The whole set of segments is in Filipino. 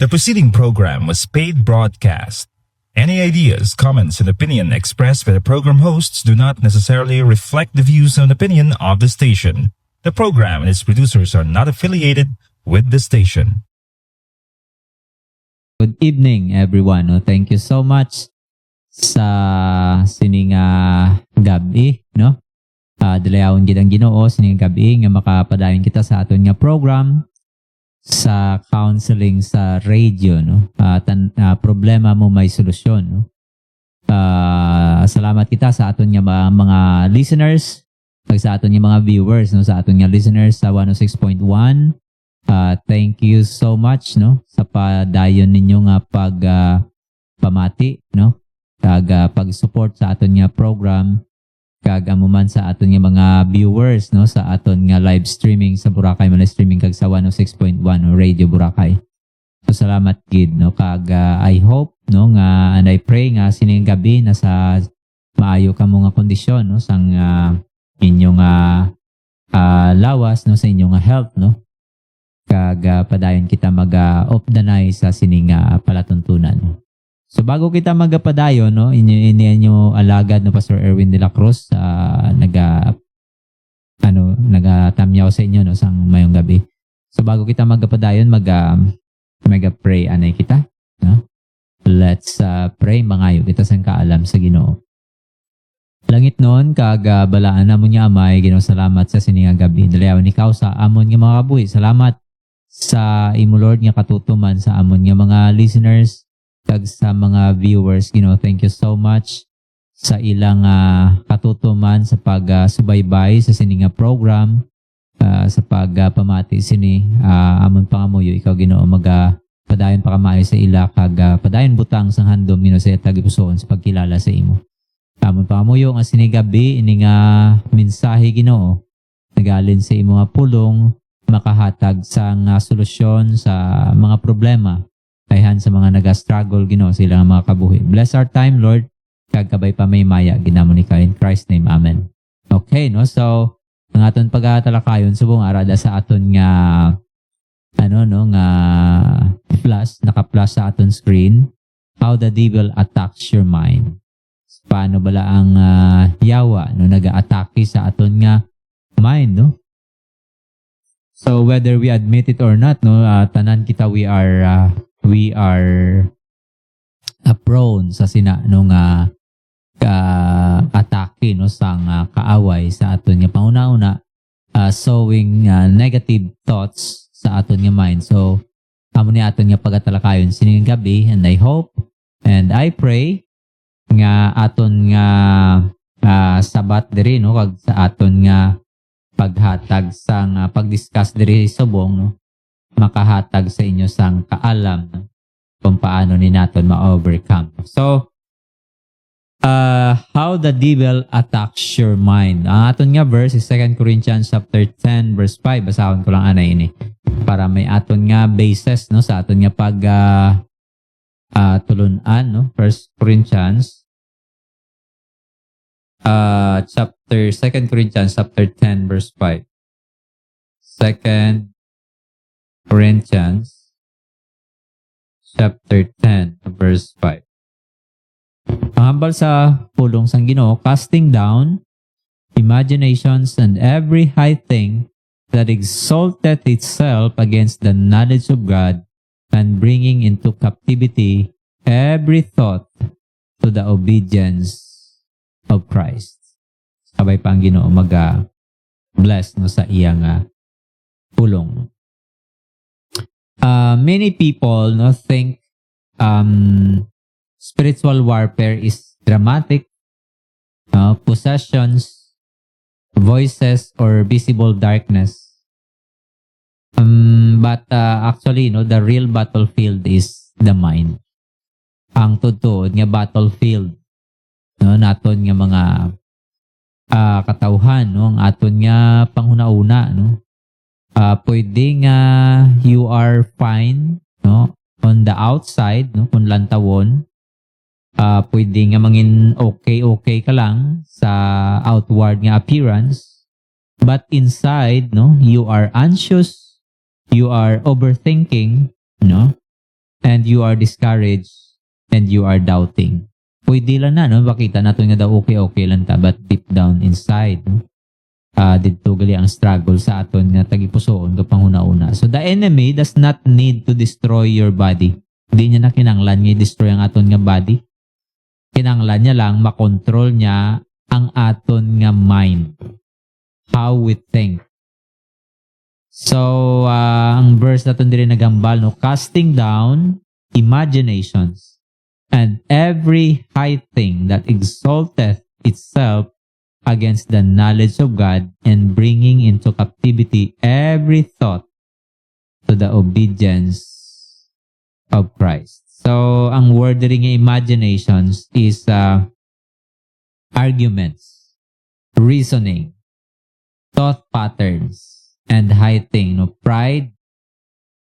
The preceding program was paid broadcast. Any ideas, comments, and opinion expressed by the program hosts do not necessarily reflect the views and opinion of the station. The program and its producers are not affiliated with the station. Good evening, everyone. No? Thank you so much sa sining gabi, no? Dalayawon gid ang Ginoo sining gabi nga makapadayon kita sa aton nga program sa counseling sa radio, no? Problema mo may solusyon, no? Salamat kita sa aton nga mga listeners, sa aton nga mga viewers, no? Sa aton nga listeners sa 106.1. Thank you so much, no, sa padayon ninyo nga pamati, no, kag pag-support sa aton nga program, kag amuman sa aton nga mga viewers, no, sa aton nga live streaming sa Boracay man streaming kag sa 106.1 Radio Boracay. So salamat gid, no, kag I hope, no, nga and I pray nga sining gabi na sa maayo kamo nga kondisyon, no, sang inyong lawas, no, sa inyong health, no. Kag padayon kita off the night sa sining palatuntunan. So bago kita magpadayon, no, inyo alagad no Pastor Erwin de la Cruz nagatamyaw sa inyo, no, sang mayong gabi. So bago kita magpadayon, mag-pray anay kita, no? Let's pray, mangayo kita sang kaalam sa Ginoo. Langit noon kag balaan namon niya amay, Ginoo, salamat sa sining gabi. Dalayawan ikaw sa amon nga mga kabuhi. Salamat sa imo Lord nga katutuman sa amon nga mga listeners kag sa mga viewers, Ginoo. Thank you so much sa ilang katutuman sa pagsubaybay sa sini nga program, sa pagpamati sini amon pangamuyo. Ikaw, Ginoo, padayon pa kamaayo sa ila kag padayon butang sang handom, Ginoo, sa tagipusoon sa pagkilala sa imo. Amon pangamuyo nga sini gabi ini nga mensahe, Ginoo, nagalin sa imo nga pulong makahatag sa solusyon sa mga problema kayhan sa mga naga-struggle, Ginoo, sila mga kabuhi. Bless our time, Lord, kag kabay pa may maya ginamon ni in Christ's name, amen. Okay, no, so ang aton pagtalakayon subong arada sa aton nga nga naka-flash sa aton screen, how the devil attacks your mind. Paano bala ang yawa, no, naga-atake sa aton nga mind, no? So whether we admit it or not, no, tanan kita we are prone sa atake, no, sang kaaway sa aton nga pauna-una, sowing negative thoughts sa aton nga mind. So amo ni aton nga pagatalakayon sining gabi, and I hope and I pray nga aton nga sabat diri, no, kag sa aton nga paghatag sang pag-discuss diri subong, no, makahatag sa inyo sang kaalam, no, kung paano ni naton ma-overcome. So how the devil attacks your mind. Ang aton nga verse is 2 Corinthians chapter 10 verse 5. Basahon ko lang anay ini para may aton nga basis, no, sa aton nga pag tulunan, no. 1 Corinthians chapter 2 Corinthians chapter 10 verse 5. 2 Corinthians chapter 10 verse 5. Ang hambal sa pulong sang Ginoo, casting down imaginations and every high thing that exalteth itself against the knowledge of God, and bringing into captivity every thought to the obedience of Christ. Sabay pa ang Ginoo bless, no, sa iyang pulong. Many people, no, think spiritual warfare is dramatic, possessions, voices, or visible darkness. But actually, no, the real battlefield is the mind. Ang tutuod nga battlefield, no, naton nga mga katawhan, no, ang aton nga panghuna-una, no. Pwede nga you are fine, no, on the outside, no, kung lantawon. Pwede nga mangin okay ka lang sa outward nga appearance, but inside, no, you are anxious, you are overthinking, no, and you are discouraged and you are doubting. Pwede lang na, no? Bakita natin nga daw okay lang ta, but deep down inside, no? Dito gali ang struggle sa aton nga tagipusoon kapang una-una. So the enemy does not need to destroy your body. Hindi niya na kinanglan niya destroy ang aton nga body. Kinanglan niya lang makontrol niya ang aton nga mind. How we think. So ang verse naton diri nagambal, no, casting down imaginations and every high thing that exalteth itself against the knowledge of God, and bringing into captivity every thought to the obedience of Christ. So, ang word rin ng imaginations is arguments, reasoning, thought patterns, and high thing. No? Pride,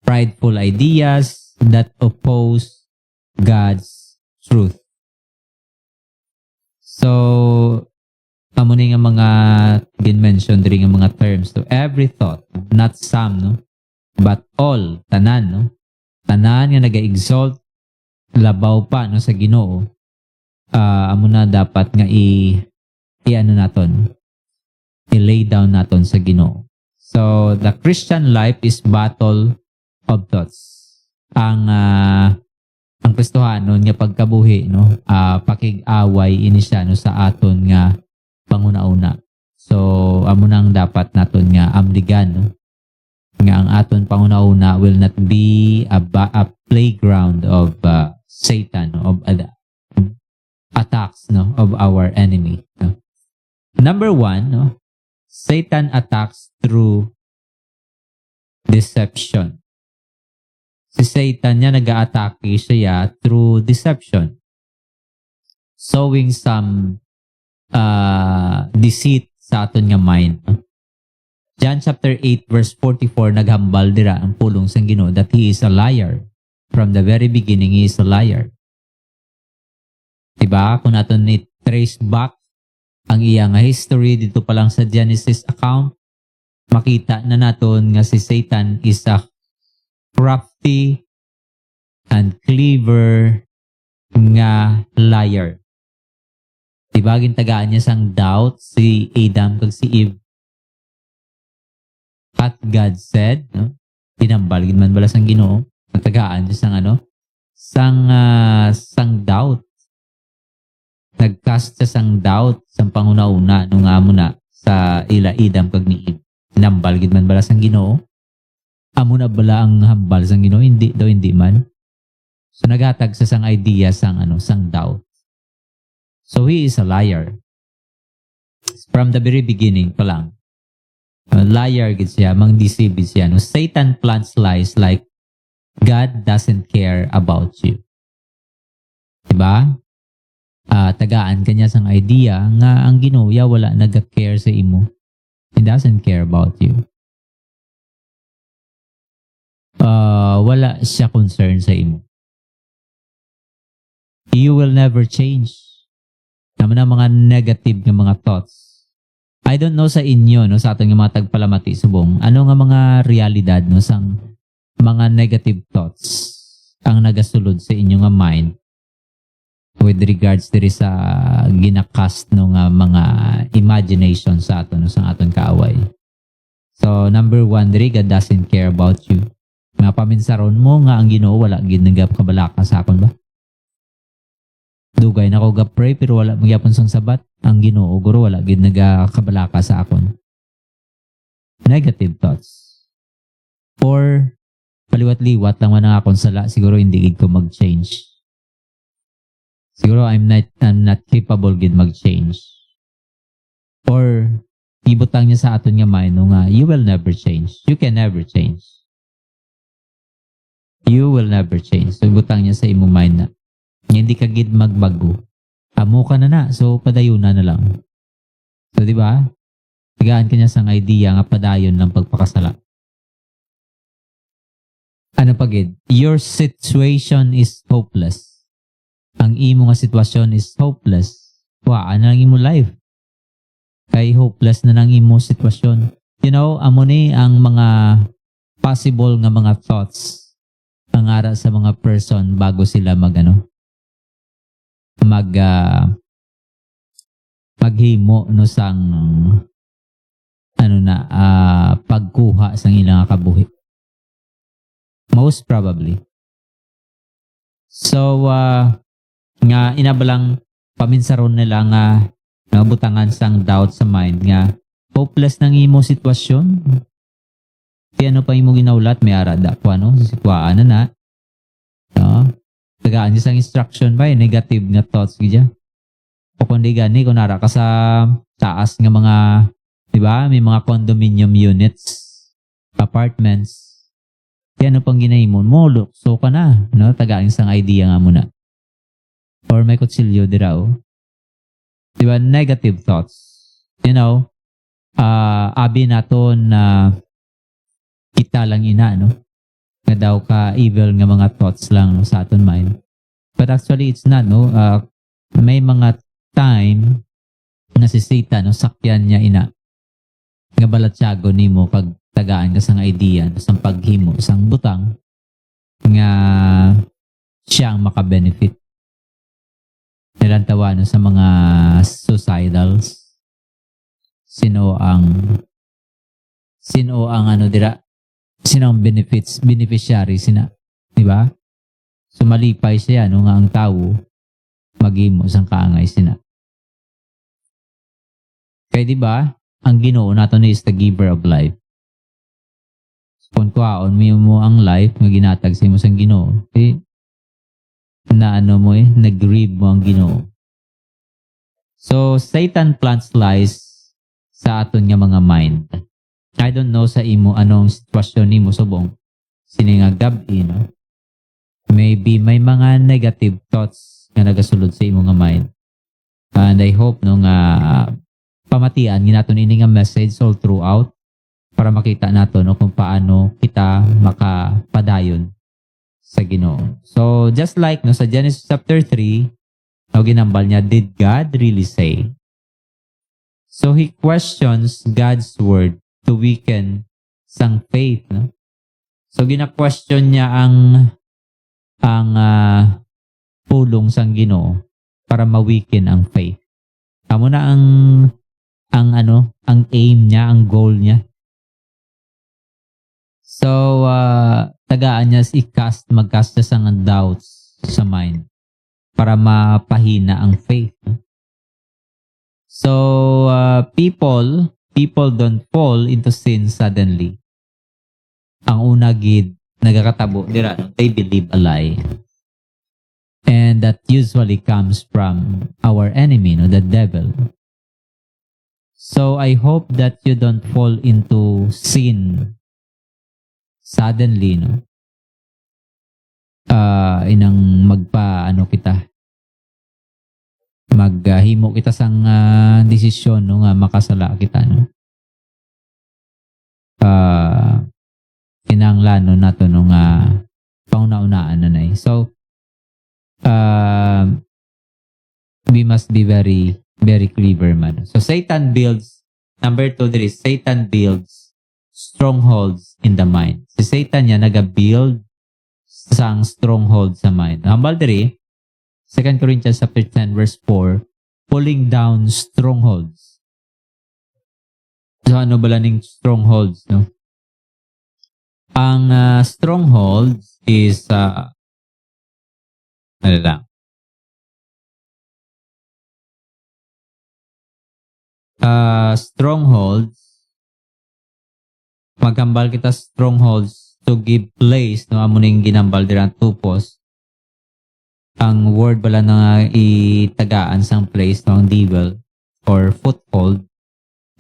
prideful ideas that oppose God's truth. So, amo ni nga mga gin-mention diri nga mga terms. So, every thought, not some, no? But all, tanan, no? Tanan nga nag-exalt, labaw pa, no, sa Ginoo. Amo na dapat nga i-ano naton, i-lay down naton sa Ginoo. So, the Christian life is battle of thoughts. Ang Kristohanon nga pagkabuhi, no, pakig-away ini siya, no, sa aton nga panguna-una. So, amo nang dapat naton nga amligan, no? Nga ang aton panguna-una will not be a playground of Satan, no? Of attacks, no, of our enemy. No? Number 1, no, Satan attacks through deception. Si Satan niya nag-aatake siya through deception. Sowing some deceit sa aton nga mind. John chapter 8 verse 44 naghambal dira ang pulong sang Ginoo that he is a liar. From the very beginning, he is a liar. Diba? Kung naton ni trace back ang iya nga history dito pa lang sa Genesis account, makita na naton nga si Satan is a crafty and clever nga liar. Diba, gintagaan niya sang doubt si Adam kag si Eve. At God said, no? Pinambalgin man bala sang Ginoo. Nagtagaan niya sang ano? Sang doubt. Nagcast siya sang doubt sang panguna-una nung amo na sa ila Adam kag ni Eve. Pinambalgin man bala sang Ginoo. Amo na bala ang hambal sang Ginoo? Hindi daw, hindi man. So naghatag sa sang idea sang sang doubt. So he is a liar. From the very beginning pa lang. Liar gid siya, mang-deceive siya. No? Satan plants lies like God doesn't care about you. Diba? Tagaan kanya sang idea nga ang Ginoo wala nag-care sa imo. He doesn't care about you. Wala siya concern sa imo. You will never change. Naman ang mga negative nga mga thoughts. I don't know sa inyo, no, sa ating mga tagpalamati subong, ano nga mga realidad, no, sang mga negative thoughts ang nagasulod sa inyo nga mind with regards diri sa ginakast no nga mga imagination sa aton, no, sa aton kaaway. So number 1, diri God doesn't care about you. Mga paminsaron mo nga ang Ginoo wala gid nagakabalaka sa akon ba? Dugay na ko ga-pray pero wala magyapon sang sabat. Ang Ginoo guro wala gid nagakabalaka sa akon. Negative thoughts. Or paliwat-liwat lang man ang akon sala, siguro hindi gid ko mag-change. Siguro I'm not capable gid mag-change. Or ibutang niya sa aton nga mind nga you will never change. You can never change. You will never change. So ibutang niya sa imong mind na hindi ka gid magbago. Amo ka na, so padayon na lang. So di ba? Tigaan kanya sang idea nga padayon lang pagpakasala. Ano pa gid? Your situation is hopeless. Ang imo nga sitwasyon is hopeless. Wa ana lang imo life. Kay hopeless na nang imo sitwasyon. You know, amo ni ang mga possible nga mga thoughts ang ara sa mga person bago sila maghimo no sang pagkuha sang ilang kabuhi. Most probably. So nga inabalang paminsaron nila nga butangan sang doubt sa mind nga hopeless nang imo sitwasyon. Kaya ano pa imo ginaulat may ara da ko sikwaan na no? Tagaan niya sang instruction ba negative nga thoughts gidya. O kundi gani kung nara ka sa taas nga mga, di ba? May mga condominium units, apartments. Kaya ano pang ginahimon mo? So ka na. No? Tagaan sang idea nga muna. Or may kutsilyo di raw. Di ba? Negative thoughts. You know, abi naton na kita lang ina, no? Nga daw ka evil nga mga thoughts lang sa aton mind. But actually, it's not, no? May mga time na si Satan, no, sakyan niya ina nga balatyago nimo pag tagaan ka sang idea sang paghimo sang butang nga siyang makabenefit. Nilantawa no, sa mga suicidals sino ang beneficiary sina, di ba? Sumalipay siya no nga ang tao maghimo sang kaangay sina. Kaya di ba, ang Ginoo nato is the giver of life. Kung kuhaon mo ang life nga ginatag sa imo sang Ginoo, nag-grieve mo ang Ginoo. So Satan plants lies sa aton nga mga mind. I don't know sa imo anong sitwasyon nimo subong sining gabi, no? Maybe may mga negative thoughts nga nagasulod sa imo nga mind. And I hope no nga pamatian ginaton ini nga message all throughout para makita nato no kung paano kita makapadayon sa Ginoo. So just like no sa Genesis chapter 3, ginambal niya, did God really say? So he questions God's word to weaken sang faith, no? So gina-question niya ang pulong sang Ginoo para ma-weaken ang faith. Amo na ang aim niya, ang goal niya. So, tagaan niya magcast siya ng doubts sa mind para mapahina ang faith. So, people don't fall into sin suddenly. Ang una gid, nagakatabo, they believe a lie. And that usually comes from our enemy, the devil. So I hope that you don't fall into sin suddenly, no? Inang maghimo kita sang desisyon, no, nga makasala kita, no? Kinahanglan nato no nga pauna-unaan na. So we must be very, very clever man. So Satan builds, number 2 there is, Satan builds strongholds in the mind. Si Satan niya nag-build sang stronghold sa mind. Hambal diri, 2 Corinthians chapter 10 verse 4, pulling down strongholds. So ano bala ning strongholds, no? Ang strongholds is strongholds, magambal kita strongholds to give place, no, amo ning ginambal dira tupos. Ang word bala na itagaan sang place, no, ang devil or foothold.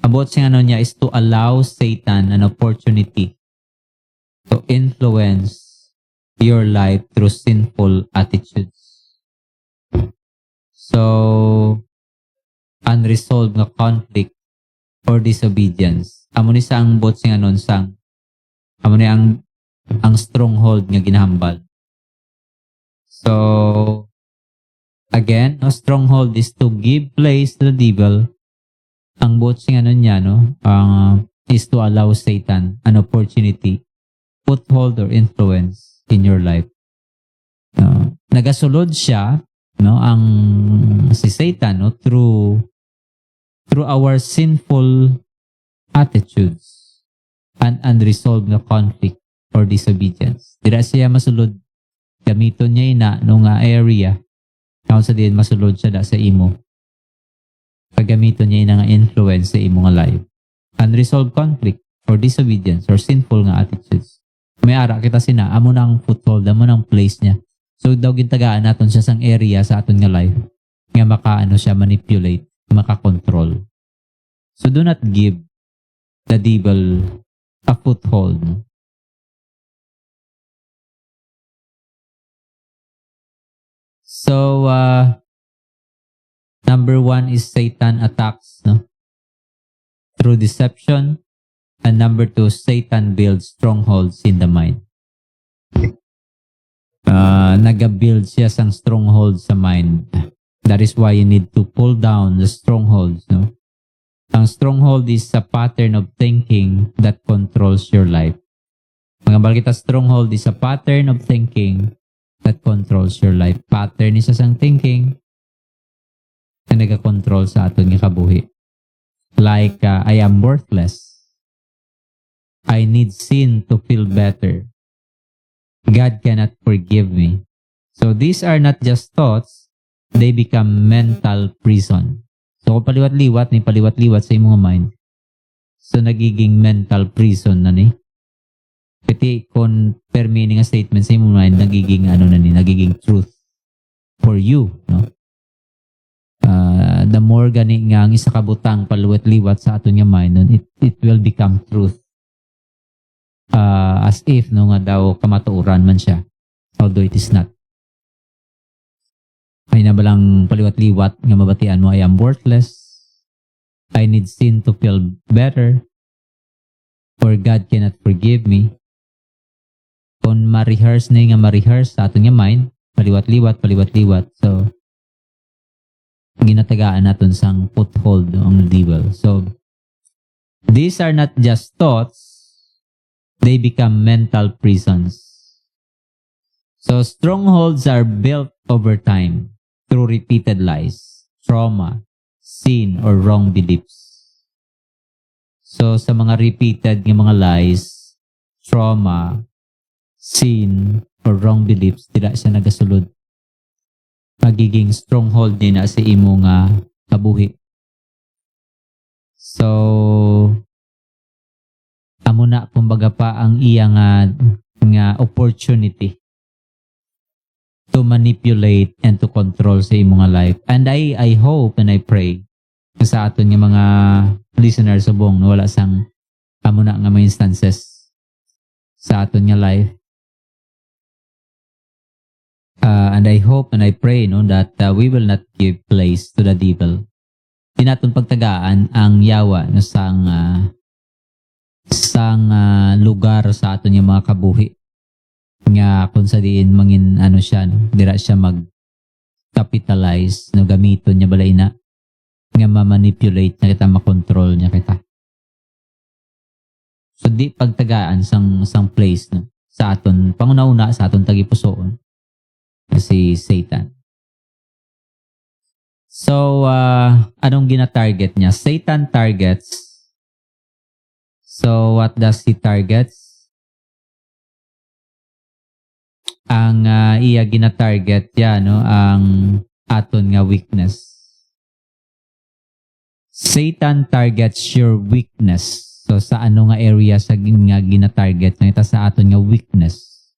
About sing niya is to allow Satan an opportunity to influence your life through sinful attitudes. So, unresolved nga conflict or disobedience. Amo ni sang bot sing amo ni ang stronghold nga ginahambal. So, again, no, stronghold is to give place to the devil. Ang bot sing niya, no, is to allow Satan an opportunity, foothold or influence in your life. Nagasulod siya, no, ang si Satan, no, through our sinful attitudes and unresolved na conflict or disobedience. Dira siya masulod, gamiton niya ina nung area kung sa din masulod siya da sa imo. Pagamiton niya ina nga influence sa imo nga life. Unresolved conflict or disobedience or sinful nga attitudes. May ara kita sina, amo nang foothold, amo nang place niya. So daw gintagaan naton siya sang area sa aton nga life nga makaano siya manipulate, makakontrol. So do not give the devil a foothold. So number 1 is Satan attacks, no, through deception, and number 2, Satan builds strongholds in the mind. Nag-build siya sang stronghold sa mind. That is why you need to pull down the strongholds, no? Ang stronghold is a pattern of thinking that controls your life. Mga balita, stronghold is a pattern of thinking that controls your life. Pattern is sang thinking na nag-control sa aton nga kabuhi. Like, I am worthless. I need sin to feel better. God cannot forgive me. So these are not just thoughts, they become mental prison. So kung paliwat-liwat sa imong mind, so nagiging mental prison na ni. Kasi kung per meaning a statement sa imong mind, nagiging nagiging truth for you, no? The more gani nga ang isa ka butang paliwat-liwat sa aton nga mind, it will become truth. As if no nga daw kamatuoran man siya, although it is not. Ay na balang paliwat-liwat nga mabatian mo, I am worthless, I need sin to feel better, or God cannot forgive me. Kung ma-rehearse na nga ma-rehearse sa aton nga mind, paliwat-liwat. So ginatagaan naton sang foothold ang devil. So these are not just thoughts, they become mental prisons. So strongholds are built over time through repeated lies, trauma, sin, or wrong beliefs. So sa mga repeated ng mga lies, trauma, sin, or wrong beliefs, dila siya nagasulod. Magiging stronghold din na sa imo nga kabuhi. So amo na kumbaga pa ang iya nga opportunity to manipulate and to control sa imong life. And I hope and I pray sa aton nga mga listeners subong wala sang amo na nga mga instances sa aton nga life. And I hope and I pray that we will not give place to the devil. Di naton pagtagaan ang yawa no sang lugar sa aton nga mga kabuhi. Nga kung sa diin mangin siya, no? Dira siya mag-capitalize, no? Gamiton niya balay na nga ma-manipulate na kita, makontrol niya kita. So di pagtagaan sang place, no? Sa aton, panguna-una sa aton tagipusoon, si Satan. So, anong gina-target niya? Satan targets. So, what does he targets? Ang iya gina-target ya, no, ang aton nga weakness. Satan targets your weakness. So sa ano nga area sa nga gina-target na ita sa aton nga weakness.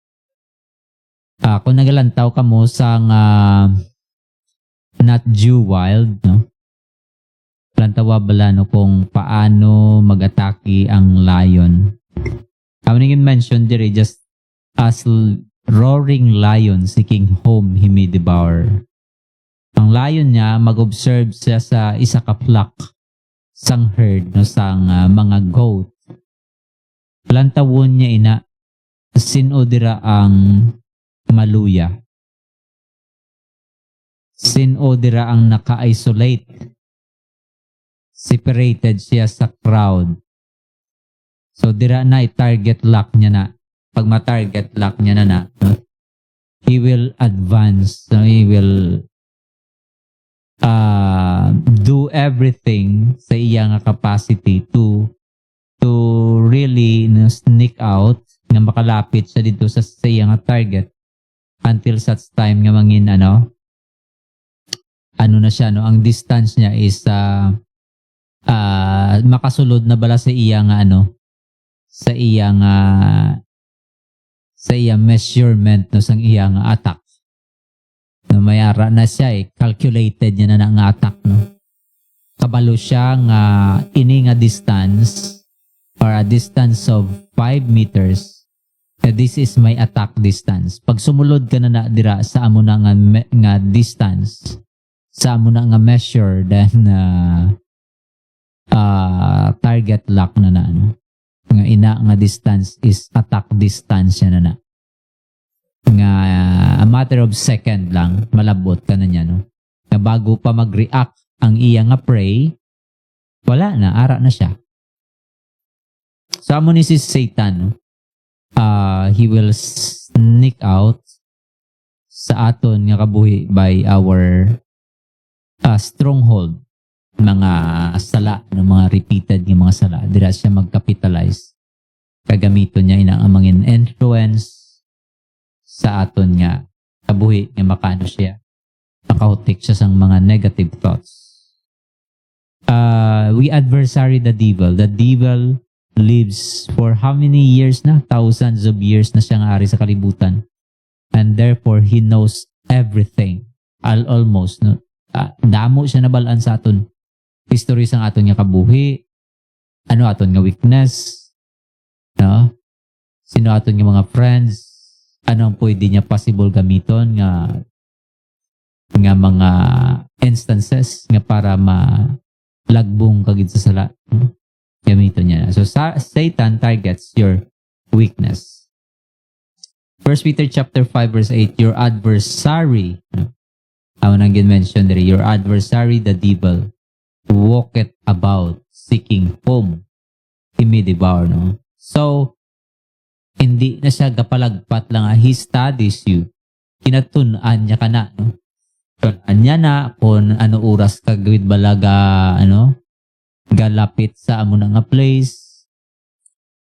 Kung nagalantaw ka mo sa Not Jew Wild, no? Lantawa bala no kung paano mag-atake ang lion. How many can mention dire just as roaring lion seeking home he may devour. Ang lion niya mag-observe siya sa isa ka flock sang herd no sang mga goat. Lantawon niya ina sino dira ang maluya. Sino dira ang naka-isolate. Separated siya sa crowd. So dira na i-target lock niya na pag ma-target lock niya na, no, he will advance. So he will do everything sa iyang capacity to really, no, sneak out nga makalapit siya dito sa iyang target until such time nga mangin ano na siya, no, ang distance niya is makasulod na bala sa iyang sa iyang measurement, no, sang iyang attack. No, mayara na siya calculated niya na ang attack, no. Kabalo siya nga ini nga distance or a distance of 5 meters. This is my attack distance. Pag sumulod ka na dira sa amo na nga distance, sa amo na nga measure, then target lock na ano. Nga ina nga distance is attack distance siya na. Nga a matter of second lang, malabot ka na niya, no? Nga bago pa mag-react ang iya nga prey, wala na, ara na siya. So, amo ni si Satan, no? He will sneak out sa aton nga kabuhi by our stronghold, mga sala, no, mga repeated nga mga sala. Dira siya mag-capitalize. Kagamiton niya inang amangin influence sa aton nga kabuhi nga makano siya. Makahutik siya sang mga negative thoughts. We adversary the devil. The devil lives for how many years na? Thousands of years na siyang ari sa kalibutan. And therefore, he knows everything. Almost, no? Damo siya nabalaan sa aton history sang aton nga kabuhi. Ano aton nga weakness? No? Sino aton nga mga friends? Ano ang pwede niya possible gamiton nga mga instances nga para lagbong kagid sa sala. Gamiton niya. So Satan targets your weakness. 1 Peter chapter 5 verse 8, your adversary, I want to mention there, your adversary the devil walketh about seeking whom he may devour, no? So hindi na siya gapalagpat lang, he studies you. Kinatun-an niya ka na, no? Tun-an niya na kung ano oras ka gawid balaga, galapit sa amo na nga place.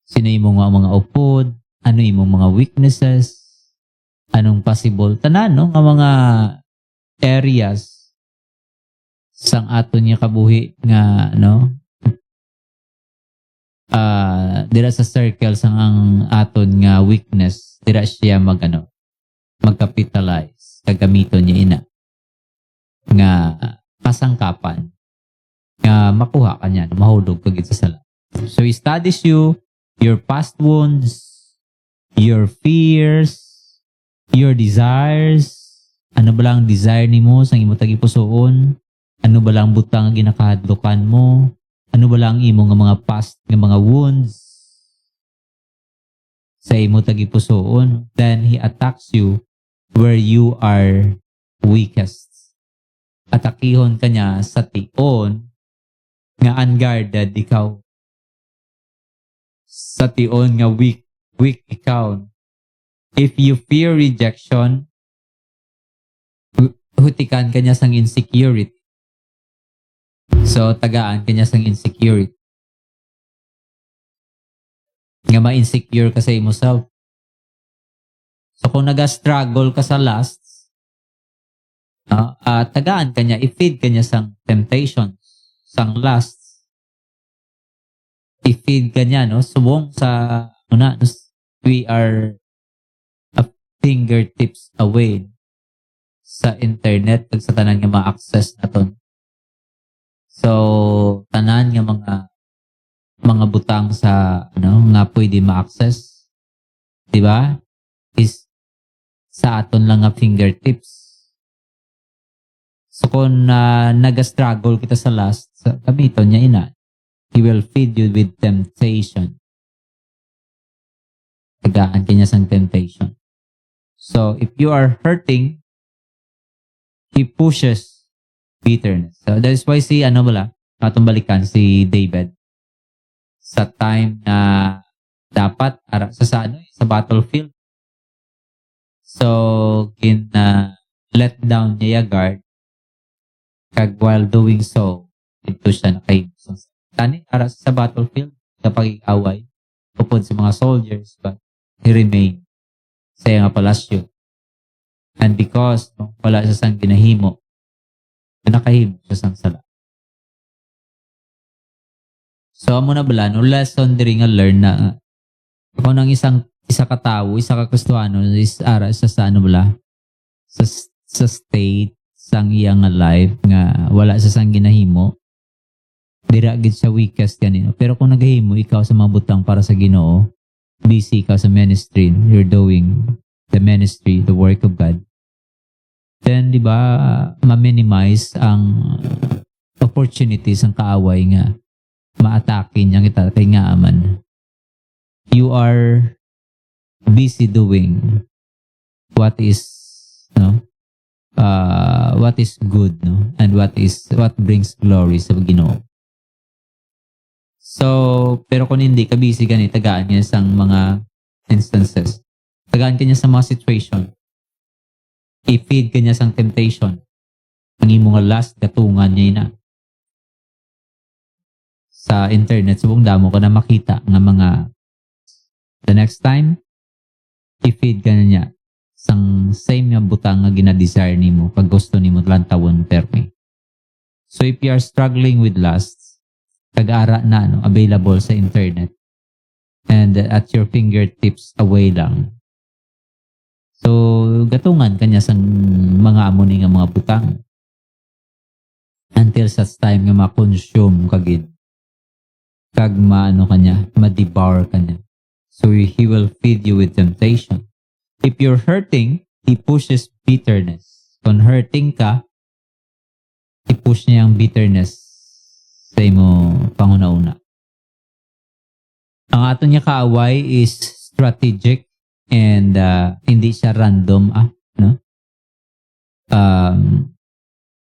Sino imong mga upod, ano imong mga weaknesses, anong possible tanan, no, nga mga areas sang aton niya kabuhi nga, no, dira sa circle sang ang aton nga weakness, dira siya mag-capitalize, kagamiton niya ina nga pasangkapan nga makuha ka niyan, mahulog kagid sa sala. So he studies you, your past wounds, your fears, your desires. Ano ba lang desire nimo sang imo tagipusoon? Ano ba lang butang nga ginakahadlokan mo? Ano ba lang imo nga mga past nga mga wounds sa imo tagipusoon? Then he attacks you where you are weakest. Atakihon kanya sa tion nga unguarded ikaw. Sa tion nga weak ikaw. If you fear rejection, hutikan kanya sang insecurity. So, tagaan kanya sang insecurity. Nga ma-insecure ka sa imo self. So, kung naga-struggle ka sa lust, tagaan kanya, i-feed kanya sang temptation, sang lust. I-feed kanya, no? Subong sa, we are a fingertips away sa internet, pag sa tanan nga ma-access naton. So, tanan nga mga butang sa nga pwede ma-access, di ba? Is sa aton lang nga fingertips. So kung nag-struggle kita sa lust, gamiton niya ina. He will feed you with temptation. Tagaan kanya sang temptation. So if you are hurting, he pushes bitterness. So that is why atong balikan si David sa time na dapat ara sa ano, sa battlefield. So let down niya yung guard, kag while doing so dito siya nakahimsong tani ara sa battlefield kapag away upod sa mga soldiers, but he remained sa iyang palasyo. And because wala siya sang ginahimo, nakahimo siya sang sala. So amo na bala no lesson diri nga learn na kung nang isa ka tawo, isa ka Kristiyano is ara sa ano bala sa state sang iyang life nga wala sa sang ginahimo, dira gid sa weakest kanino. Pero kung nagahimo ikaw sa mga butang para sa Ginoo, busy ka sa ministry, you're doing the ministry, the work of God, then di ba ma-minimize ang opportunities ang kaaway nga maatake niya kita kay nga aman. You are busy doing what is what is good, no, and what brings glory sa Ginoo. So pero kung hindi ka busy gani, tagaan niya sang mga instances, tagaan ka niya sa mga situation, i-feed ka niya sang temptation, ang imong last gatungan niya na sa internet, subong damo ka na makita nga mga the next time i-feed ka na niya sang same nga butang nga gina-desire nimo pag gusto nimo lantawon permi. So if you are struggling with lust, tag-ara na available sa internet and at your fingertips away lang. So gatungan kanya sang mga amo ni nga mga butang until such time nga ma-consume kagid, kag kanya, ma-devour kanya. So he will feed you with temptation. If you're hurting, he pushes bitterness. Kung hurting ka, i-push niya ang bitterness sa imo panguna-una. Ang ato niya kaaway is strategic and hindi siya random.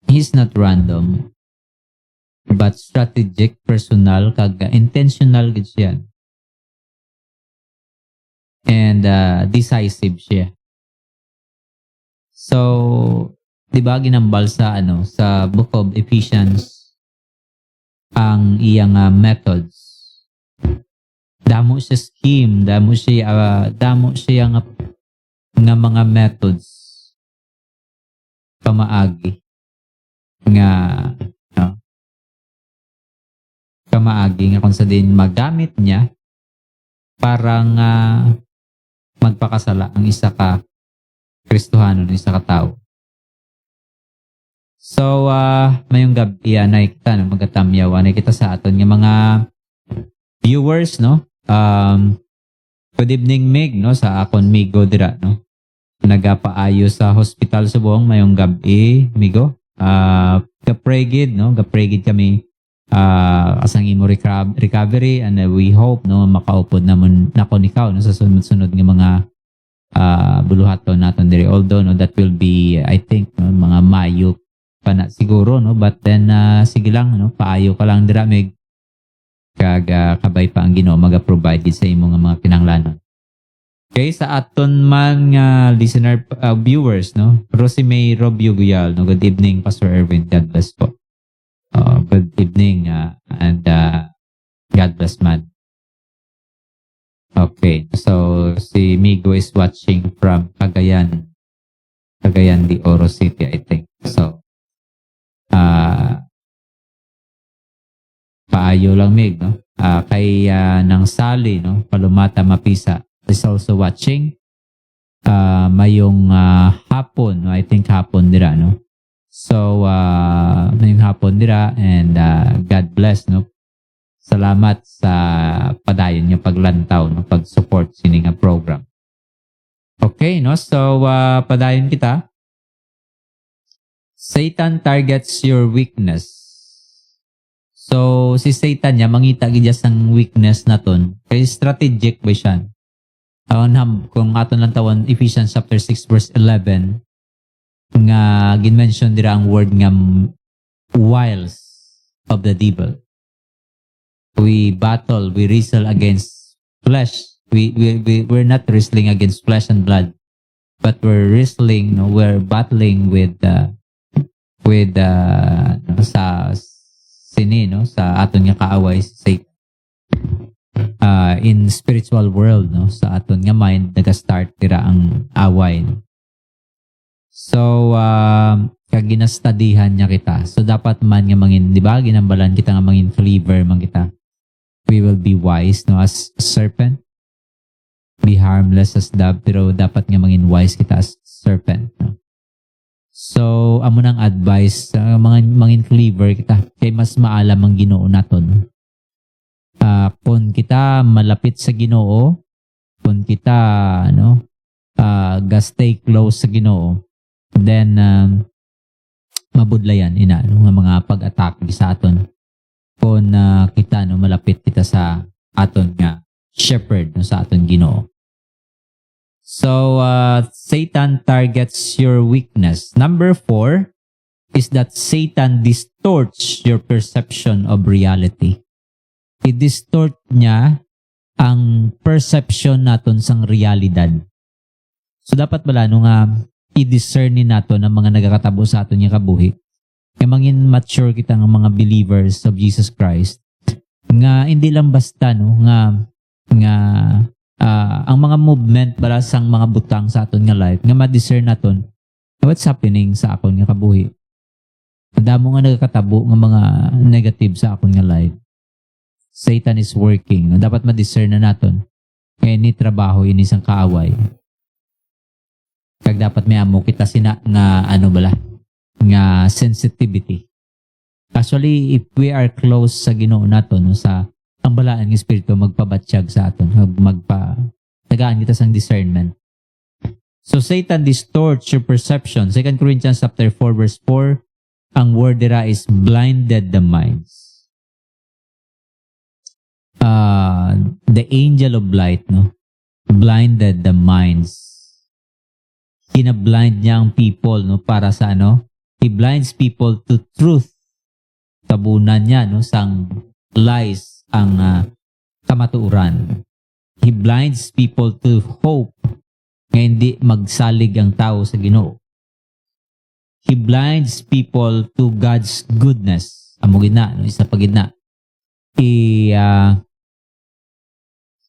He's not random, but strategic, personal, kag intentional gid siya. And decisive siya. So, di ba ginambal sa sa book of Ephesians ang iyang methods. Damo siya scheme, damo siya nga mga methods pamaagi nga kamaagi nga kung sa din magamit niya parang magpakasala ang isa ka Kristohano, isa ka tao. So mayong gabi na kita magatamyaw na kita sa aton nga mga viewers, no. Good evening Mig, no, sa akon Migo dira, no. Nagapaayo sa hospital subong mayong gabi Migo. Gapregid, no, gapregid kami asang imo recovery, and we hope no makaupod namon nako nikaw no sa sunod-sunod nga mga buluhaton naton diri, although no that will be I think no, mga Mayo pa na siguro, no, but then sige lang, no, paayo ka lang dira Mig, kag kabay pa ang Ginoo maga-provide sa imo nga mga kinahanglanon. Okay, sa aton man nga listener viewers, no, Rosimay Robio Guyal, no, good evening Pastor Erwin, God bless po. Good evening and God bless man. Okay, so si Migo is watching from Cagayan de Oro City, I think. So paayo lang Mig, no. Kay nang Sally, no, Palumata Mapisa is also watching. Mayong hapon, no, I think hapon dira, no. So mayong hapon dira, and God bless, no. Salamat sa padayon niyo paglantaw, no, pag-support sini nga program. Okay, no, so padayon kita. Satan targets your weakness. So si Satan niya mangita gid sang weakness naton, kay strategic ba siya. Kung aton lang tawon Ephesians chapter 6 verse 11 nga ginmention dira ang word nga wiles of the devil. We wrestle against flesh We're not wrestling against flesh and blood, but we're wrestling, we're battling with sa sini, sa aton nga kaaway si Satan. In spiritual world, sa aton nga mind naga-start tira ang away. So kag ginastadihan niya kita. So dapat man nga mangin, di ba, ginambalan kita nga mangin clever man kita. We will be wise, as serpent. Be harmless as dove, pero dapat nga mangin wise kita as serpent. So amo nang advice, mangin clever kita kay mas maalam ang Ginoo naton. Kung kita malapit sa Ginoo, kung kita stay close sa Ginoo, then mabudlayan ina nga mga pag-atake sa aton. Kung kita malapit kita sa aton nga shepherd sa aton Ginoo. So Satan targets your weakness. Number 4 is that Satan distorts your perception of reality. I-distort niya ang perception naton sang realidad. So dapat bala nga i-discern ni naton ang mga nagakatabo sa aton nga kabuhi. Kaya mangin mature kita ng mga believers of Jesus Christ nga hindi lang basta nga ang mga movement para sang mga butang sa aton nga life nga ma-discern naton what's happening sa akon nga kabuhi. Damo nga nagakatabo nga mga negative sa akon nga life. Satan is working. Dapat ma-discern na naton kaya ni trabaho ini sang kaaway. Kag dapat may amo kita sina nga nga sensitivity. Actually, if we are close sa Ginoo naton, sa ang balaan ng Espiritu magpabatsyag sa aton, tagaan kita sang discernment. So Satan distorts your perception. 2 Corinthians chapter 4 verse 4, ang word dira is blinded the minds. The angel of light, blinded the minds. Kina-blind niya ang people, para sa He blinds people to truth. Tabunan niya, sang lies ang kamatuuran. He blinds people to hope nga hindi magsalig ang tao sa Ginoo. He blinds people to God's goodness. Amo gina, isa pa gina.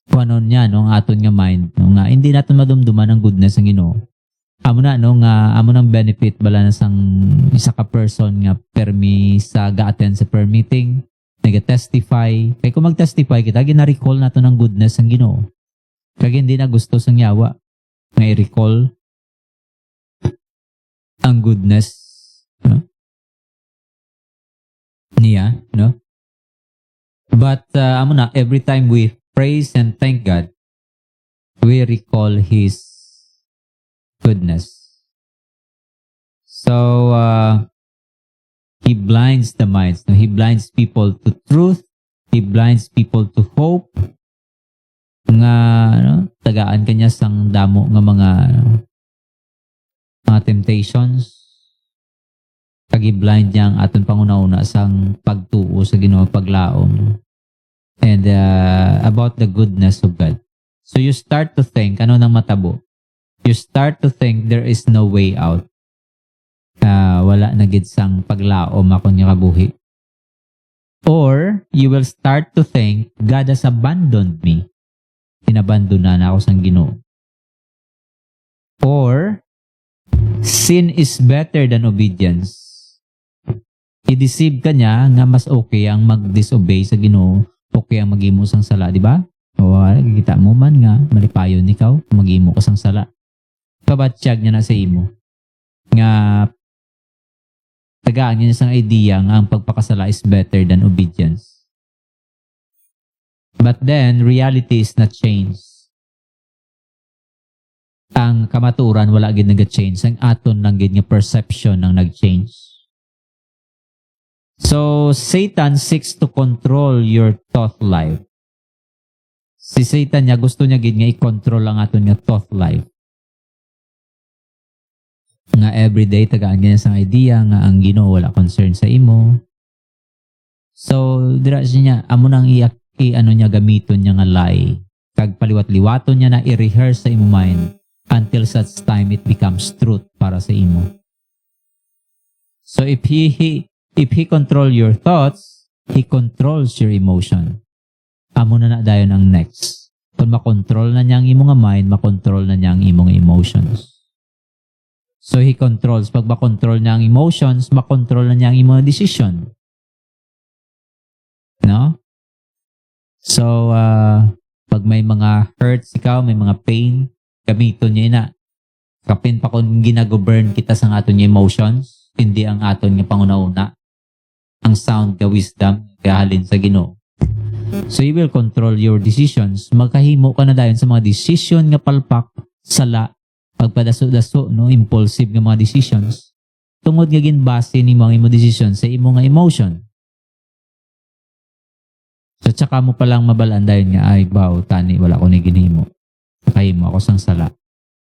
Kuanon niya, ang aton nga mind, nga hindi natin madumduman ang goodness ng Ginoo. Amo na amo nang benefit bala na sang isa ka person nga permi sa ga-attend sa prayer meeting, nag-testify. Kay kung mag-testify kita, gina-recall nato ng goodness ng Ginoo. Kag hindi na gusto sang yawa nga i-recall ang goodness niya, But amo na, every time we praise and thank God, we recall His goodness. So He blinds the minds. He blinds people to truth. He blinds people to hope. Nga tagaan kanya sang damo nga mga temptations. Kagi-blind niya ang aton panguna-una sang pagtuo sa Ginoo, paglaom. And about the goodness of God. So you start to think, nang matabo? You start to think there is no way out. Wala na gid sang paglaom ako niya kabuhi. Or you will start to think God has abandoned me. Inabandonan na ako sang Ginoo. Or sin is better than obedience. I-deceive ka niya nga mas okay ang mag-disobey sa Ginoo, okay ang mag-imo sang sala, di ba? O kita mo man nga malipayon ikaw, mag-imo ka sang sala. Pabatsyag niya na sa imo nga tagaan niya sang idea nga ang pagpakasala is better than obedience. But then reality is not changed. Ang kamaturan wala gid nag-change, ang aton lang gid nga perception ang nag-change. So Satan seeks to control your thought life. Si Satan niya gusto niya gid nga i-control ang aton nga thought life. Nga everyday tagaan niya sang idea nga ang Ginoo wala concern sa imo. So dira niya amo nang niya gamiton niya nga lie Kag paliwat-liwaton niya na i-rehearse sa imo mind until such time it becomes truth para sa imo. So if he control your thoughts, he controls your emotion. Amo na dayon ang next. Kung makontrol na niya ang imong mind, makontrol na niya ang imong emotions. So he controls. Pag makontrol niya ang emotions, makontrol na niya ang imong decision. No? So, pag may mga hurts ikaw, may mga pain, gamiton niya na. Kapin pa kung ginagovern kita sa aton nga emotions, hindi ang aton nga panguna-una. Ang sound ka wisdom, kahalin sa Ginoo. So, you will control your decisions. Magkahimo ka na dayon sa mga decision nga palpak, sala, pagpadaso-daso, no, impulsive nga mga decisions. Tungod nga ginbase ni mga imo decision sa imo nga emotion. So, tsaka mo palang mabalaan dayon nga, ay, baw, tani, wala ko ni ginhimo. Kahimo ako sang sala.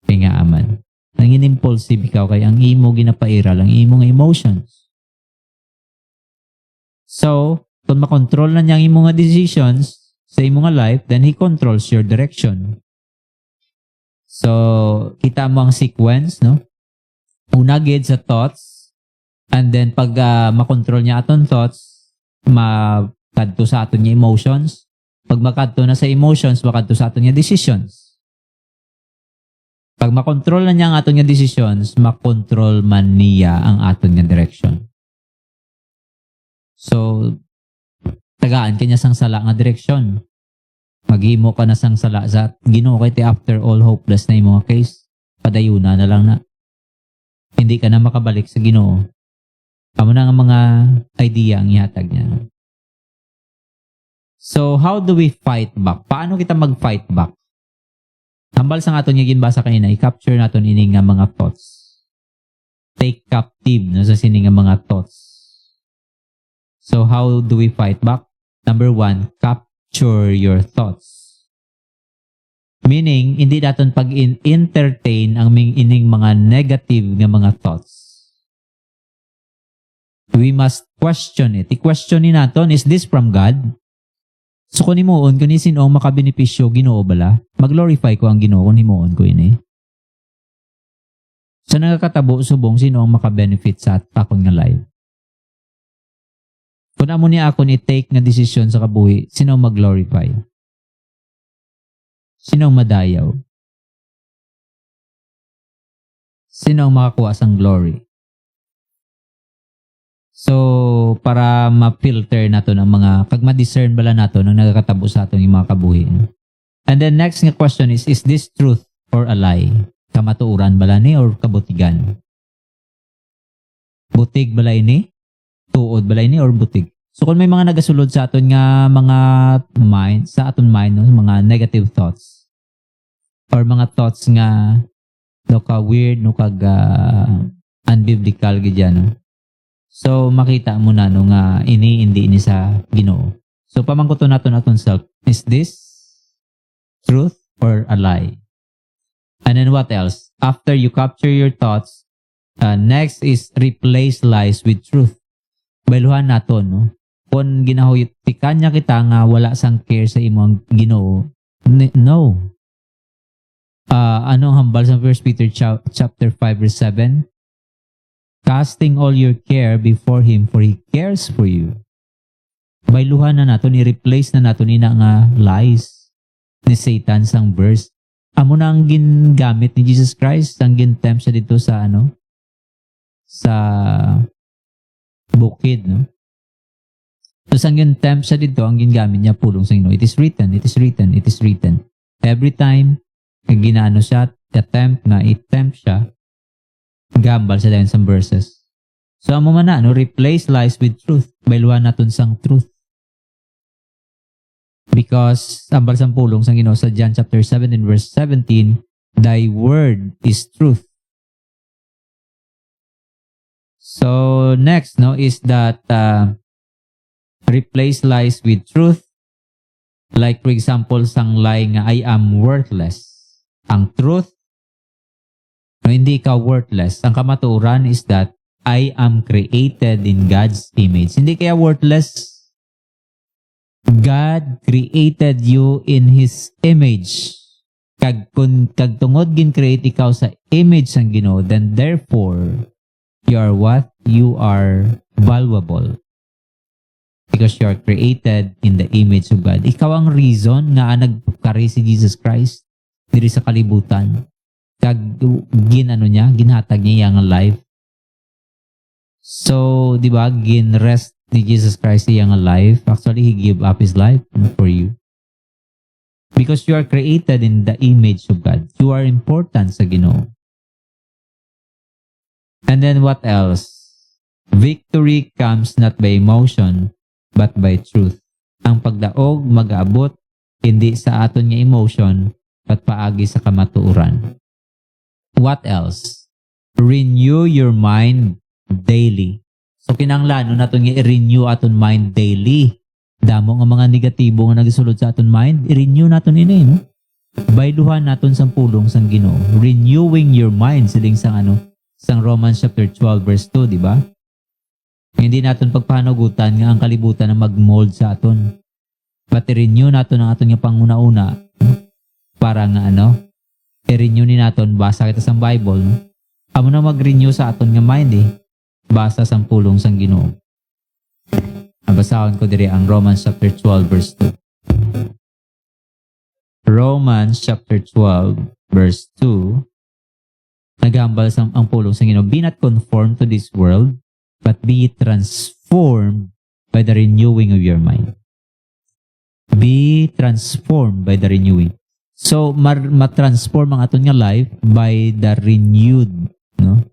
Kaya nga aman. Nangin impulsive ikaw kay ang imo ginapairal, ang imo nga emotions. So, kung makontrol na niya ang imo nga decisions sa imo nga life, then he controls your direction. So, kita mo ang sequence, no? Una gid sa thoughts, and then pag makontrol niya aton thoughts, makadto sa aton nga emotions. Pag makadto na sa emotions, makadto sa aton nga decisions. Pag makontrol na niya ang aton nga decisions, makontrol man niya ang aton nga direction. So, tagaan kanya sang sala nga direksyon. Maghimo ka na sang sala sa Ginoo kay after all hopeless na imong case. Padayuna na lang na. Hindi ka na makabalik sa Ginoo. Amo na nga mga idea ang ihatag niya. So, how do we fight back? Paano kita mag-fight back? Hambal sa aton nga ginbasa kanina, i-capture naton ini nga mga thoughts. Take captive no sa sini nga mga thoughts. So, how do we fight back? Number 1, capture your thoughts. Meaning, hindi daton pag-entertain ang ining mga negative nga mga thoughts. We must question it. I-question ni naton, is this from God? So kung himuon, kung sino makabenepisyo, Ginoo bala, mag-glorify ko ang Ginoo kung himuon ko ini. So nagkakatabo, subong, sino ang makabenefit sa akong nga life? Kung amo niya ako ni-take nga desisyon sa kabuhi, sino ang mag-glorify? Sino ang madayaw? Sino ang makakuha sang glory? So, para ma-filter nato ng mga, pag ma-discern bala nato ng nagkakatabo sa atong mga kabuhi. And then next nga question is this truth or a lie? Kamatuuran bala ni or kabutigan? Butig bala ini? Tuod bala ini or butig? So, kung may mga nagasulod sa aton nga mga mind, sa aton mind, no, mga negative thoughts or mga thoughts nga no ka weird, no kag unbiblical gidyan, no? So, makita mo na no nga hindi sa Ginoo. So, pamangkuton naton aton self, is this truth or a lie? And then what else? After you capture your thoughts, next is replace lies with truth. Bailuhan naton, no? Kung ginahuyutikan niya kita nga wala sang care sa imong Ginoo, no. Anong hambal sa 1 Peter chapter 5 verse 7? Casting all your care before Him, for He cares for you. Bailuhan na nato, i-replace na nato nina nga lies ni Satan sang verse. Amo na ang gingamit ni Jesus Christ, ang gintempt siya dito sa sa bukid, no? So ang gintempt siya dito, ang gingamit niya pulong sa Ginoo. It is written, it is written, it is written. Every time ginano siya, attempt nga, i-tempt siya, gambal sa dayon sa verses. So, amo man na, no? Replace lies with truth. Bailuhan natin sang truth. Because, ambal sang pulong sang Ginoo sa John chapter 7 and verse 17, Thy word is truth. So, next, no, is that replace lies with truth. Like, for example, sang lie nga, I am worthless. Ang truth, no, hindi ka worthless. Ang kamaturan is that I am created in God's image. Hindi kaya worthless. God created you in His image. Kag tungod gin-create ikaw sa image ng Ginoo, then therefore, you are what? You are valuable. Because you are created in the image of God. Ikaw ang reason nga nagkari si Jesus Christ diri sa kalibutan. Kag ginhatag niya ang life. So, di ba, gin-rest ni Jesus Christ iyang life. Actually, He gave up His life for you. Because you are created in the image of God. You are important sa Ginoo. And then what else? Victory comes not by emotion, but by truth. Ang pagdaog mag-abot hindi sa aton nga emotion, but paagi sa kamatuoran. What else? Renew your mind daily. So kinahanglan naton nga i-renew aton mind daily. Damo nga mga negatibo nga nagasulod sa aton mind, i-renew naton ini, no? Bayluhan naton sang pulong sang Ginoo. Renewing your mind siling sang Romans chapter 12 verse 2, di ba? Hindi naton pagpahanugutan nga ang kalibutan na mag-mold sa aton. But i-renew naton ang aton nga panguna-una, no? Para nga i-renew ni naton basa kita sang Bible, no? Amo na mag-renew sa aton nga mind basa sang pulong sang Ginoo. Basahon ko diri ang Romans chapter 12 verse 2. Romans chapter 12 verse 2. Nagambal ang pulong sa Ginoo. Be not conformed to this world, but be transformed by the renewing of your mind. Be transformed by the renewing. So, ma-transform ang aton nga life by the renewed, no?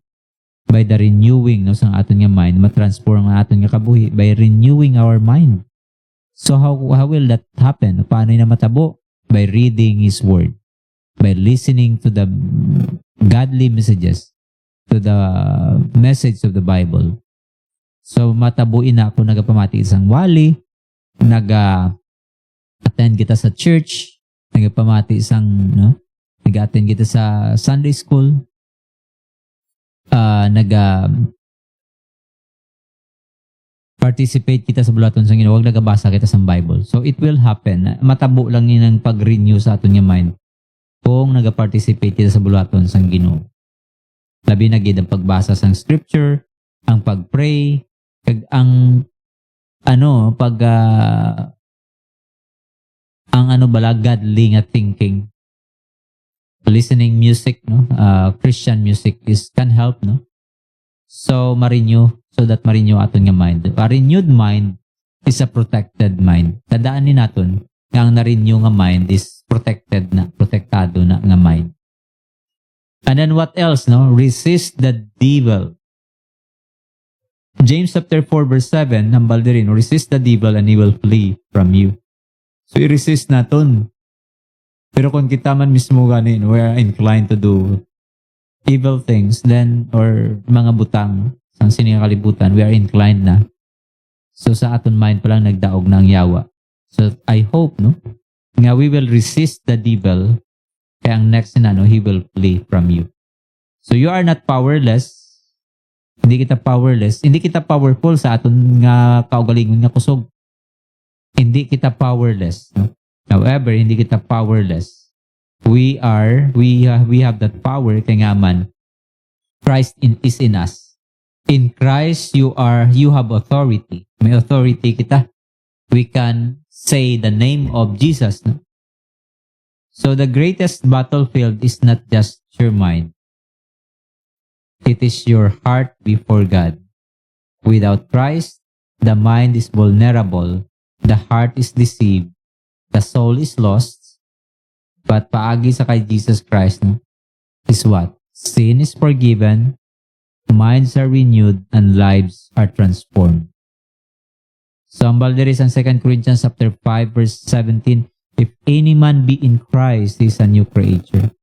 By the renewing sa aton nga mind, ma-transform ang aton nga kabuhi by renewing our mind. So how will that happen? Paano na matabo? By reading His Word, by listening to the godly messages, to the message of the Bible. So matabuin na ako nagapamati isang wali, nag-attend kita sa church, nagapamati isang nag-attend kita sa Sunday school, participate kita sa bulaton sa Ginoo, wag nagabasa kita sa Bible. So it will happen. Matabo lang yun ang pag-renew sa aton nga mind kung nagaparticipate kita sa bulaton sa Ginoo. Labi na gid ang pagbasa sa scripture, ang pag-pray, kag ang godly nga thinking. Listening music, Christian music can help, no? So ma-renew, so that ma-renew aton nga mind. A renewed mind is a protected mind. Tandaan ni naton nga ang na-renew nga mind is protektado na nga mind. And then what else, no? Resist the devil. James chapter 4 verse 7, hambal din, resist the devil and he will flee from you. So i-resist naton. Pero kung kita man mismo ganin, we are inclined to do evil things, then, or mga butang, sang sining kalibutan, we are inclined na. So sa aton mind pa lang nagdaog na ang yawa. So I hope, nga we will resist the devil, kaya ang next na, he will flee from you. So you are not powerless. Hindi kita powerless. Hindi kita powerful sa aton nga kaugalingon nga kusog. Hindi kita powerless, However, hindi kita powerless. We have that power kaya nga man Christ is in us. In Christ you have authority. May authority kita. We can say the name of Jesus. No? So the greatest battlefield is not just your mind. It is your heart before God. Without Christ, the mind is vulnerable. The heart is deceived. The soul is lost, but paagi sa kay Jesus Christ is what? Sin is forgiven, minds are renewed, and lives are transformed. So, ang balderis ang 2 Corinthians chapter 5 verse 17, if any man be in Christ, he is a new creature.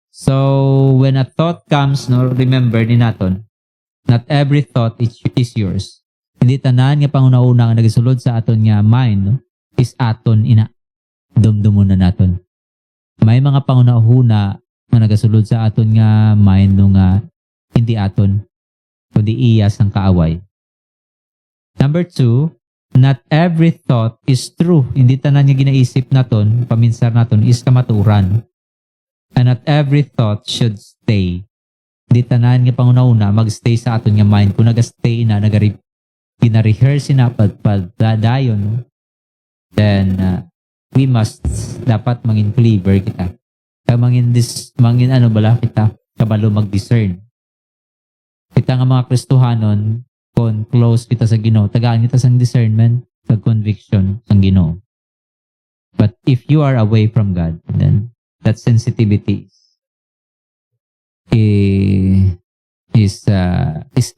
So, when a thought comes, remember ni naton, not every thought is yours. Hindi tanan nga panguna-una nga nagasulod sa aton nga mind, is aton dumdumon na naton. May mga panguna-una nga nagasulod sa aton nga mind nga hindi aton, kundi iyas ang kaaway. Number 2, not every thought is true. Hindi tanan nga ginaisip naton, paminsar naton is kamaturan. And not every thought should stay. Hindi tanan nga panguna-una magstay sa aton nga mind. Kung nag-stay na, gina-rehearse na pagpadayon, then we must dapat mangin clever kita. Kaya mangin ano bala kita, kabalo mag-discern. Kita nga mga Kristohanon, kung close kita sa Ginoo, tagaan kita sa discernment, sa conviction sa Ginoo. But if you are away from God, then that sensitivity is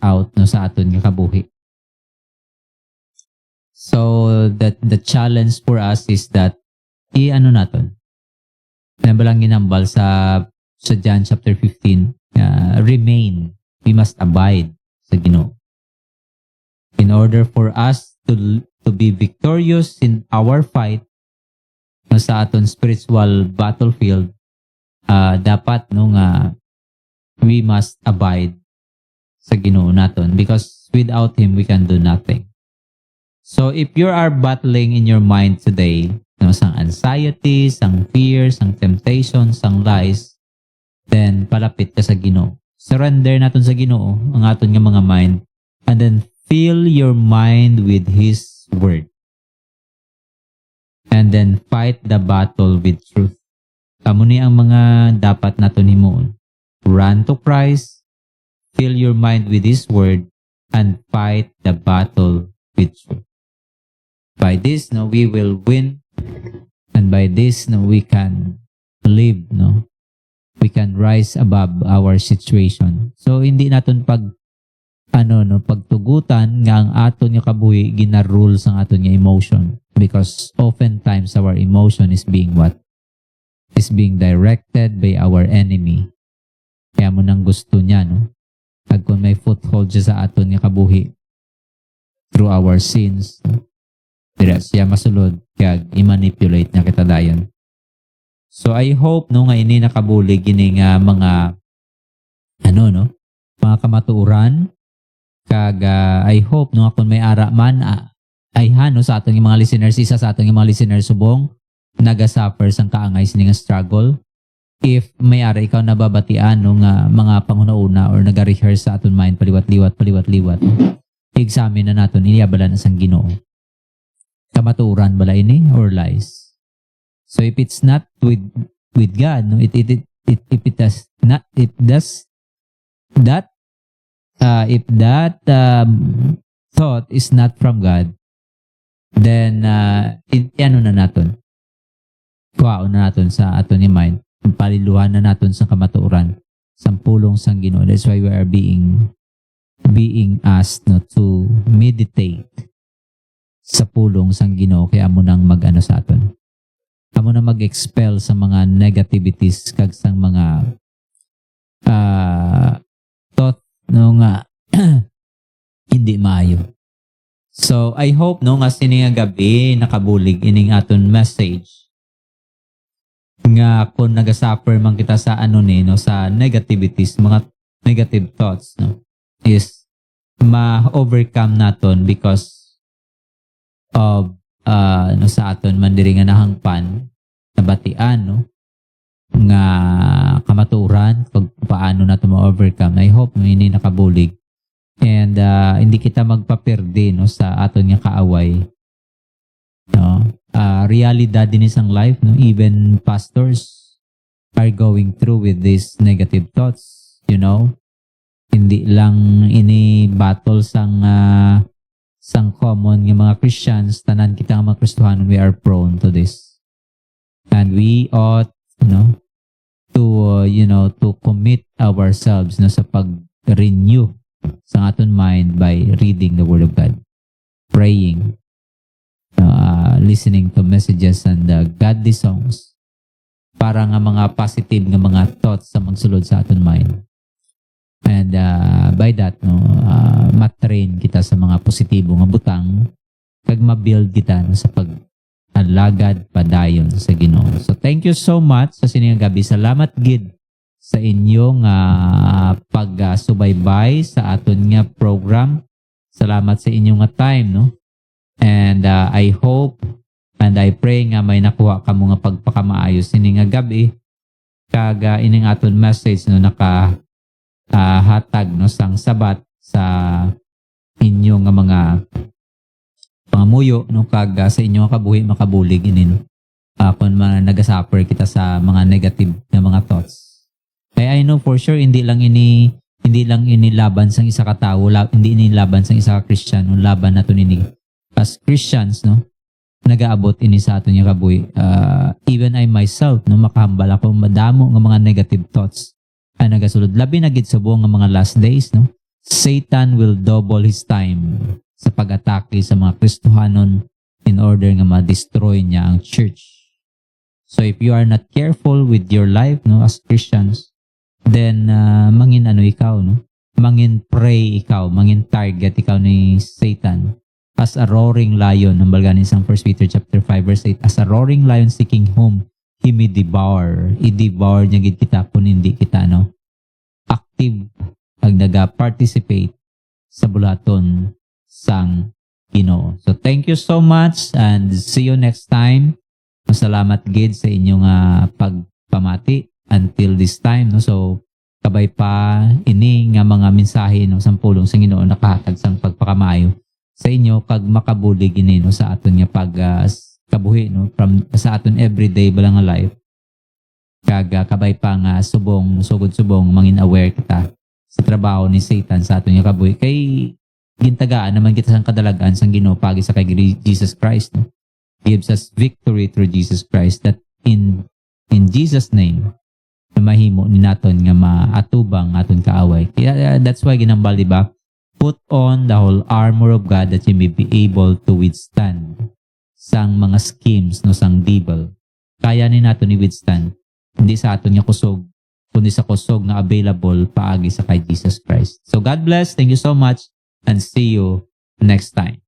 out no sa aton nga kabuhi. So that the challenge for us is that ano naton. Nabalang ginambal sa John chapter 15, remain. We must abide sa Ginoo. In order for us to be victorious in our fight no, sa aton spiritual battlefield, dapat no nga we must abide sa Ginoo naton, because without Him we can do nothing. So if you are battling in your mind today, no, sang anxiety, sang fears, sang temptations, sang lies, then palapit ka sa Ginoo. Surrender naton sa Ginoo ang aton nga mga mind, and then fill your mind with His Word. And then fight the battle with truth. Kamo ni ang mga dapat naton himuon. Run to Christ, fill your mind with His Word, and fight the battle with truth. By this, no, we will win, and by this, no, we can live, no. We can rise above our situation. So hindi naton pagtugutan nga ang aton nga kabuhi gina-rule sa aton nga emotion, because oftentimes our emotion is being directed by our enemy. Kaya mo nang gusto niya, no? Pag kung may foothold siya sa aton nga kabuhi through our sins, no? Dire siya masulod kaya i-manipulate niya kita dayon. So I hope no nga ini nakabulig gini nga mga mga kamatuoran, kag I hope no kung may ara man ay sa aton nga mga listeners, isa sa aton nga mga listeners subong naga-suffer sang kaangay sini nga struggle. If may ara ikaw nababatian no nga mga panghuna-una or naga-rehearse sa aton mind paliwat-liwat, examine na naton iniabala na sang Ginoo. Kamaturan bala ini or lies? So if it's not with God, no, if that thought is not from God, then ano na naton? Kuhaon na naton sa aton ni mind. Paliluhan na naton sa kamatuoran, sa pulong sang Ginoo. That's why we are being asked no, to meditate sa pulong sang Ginoo, kaya mo nang mag-ano sa aton. Amo na mag-expel sa mga negativities kag sang mga thought no nga hindi maayo. So I hope no nga sini nga gabi nakabulig ining aton message nga kung nagasuffer man kita sa sa negativities, mga negative thoughts no, is ma-overcome naton because of sa aton man diri nga nahangpan nabatian no nga kamaturan kung paano nato ma-overcome. I hope no ini nakabulig and hindi kita magpaperde no sa aton nga kaaway no. Realidad din isang life no, even pastors are going through with these negative thoughts, you know. Hindi lang ini battle sang common ng mga Christians, tanan kita mga Kristohanon, we are prone to this. And we ought, to commit ourselves sa pag-renew sa aton mind by reading the Word of God, praying, listening to messages and godly songs para nga mga positive nga mga thoughts sa magsulod sa aton mind. And by that matrain kita sa mga positibo nga butang kag ma-build kita sa pag-alagad padayon sa Ginoo. So thank you so much sa sining gabi. Salamat gid sa inyong pagsubaybay sa aton nga program. Salamat sa inyong time no And I hope and I pray nga may nakuha ka mo nga pagpakamaayos ini nga gabi kag ining aton message no naka hatag no sang sabat sa inyo nga mga pangamuyo no kag sa inyo nga kabuhi makabulig ini no. Kung nagasuffer kita sa mga negative na mga thoughts. Kaya I know for sure hindi lang ini laban sang isa ka tao, hindi ini laban sang isa ka Christian, no laban nato nini as Christians no nagaabot ini sa aton nga kabuhi. Even I myself no makahambal ako madamo nga mga negative thoughts ay nagasulod labi na gid subong nga mga last days no. Satan will double his time sa pag-atake sa mga Kristohanon in order nga ma-destroy niya ang church. So if you are not careful with your life no as Christians, then mangin ikaw no, mangin prey ikaw, mangin target ikaw ni Satan as a roaring lion. Ang balganin sang 1 Peter chapter 5 verse 8, as a roaring lion seeking whom he may devour. I-devour niya gid kita kung hindi kita no active pag naga-participate sa bulaton sang Ginoo. So thank you so much and see you next time. Masalamat gid sa inyong pagpamati until this time no. So kabay pa ini nga mga mensahe no sang pulong sa Ginoo nakahatag sang pagpakamayo sa inyo kag makabulig ini no sa aton nga pag kabuhi no from sa aton everyday balang nga life. Kag kabay pa nga sugod subong mangin aware kita sa trabaho ni Satan sa aton nga kabuhi kay gintagaan naman kita sang kadalagan sang Ginoo pagi sa kay Jesus Christ no. Gives us victory through Jesus Christ that in Jesus name na mahimo ni naton nga maatubang aton kaaway. Kaya that's why ginambal diba? Put on the whole armor of God that you may be able to withstand sang mga schemes no sang devil. Kaya ni naton ni withstand. Hindi sa aton nga kusog, kundi sa kusog na available paagi sa kay Jesus Christ. So God bless. Thank you so much and see you next time.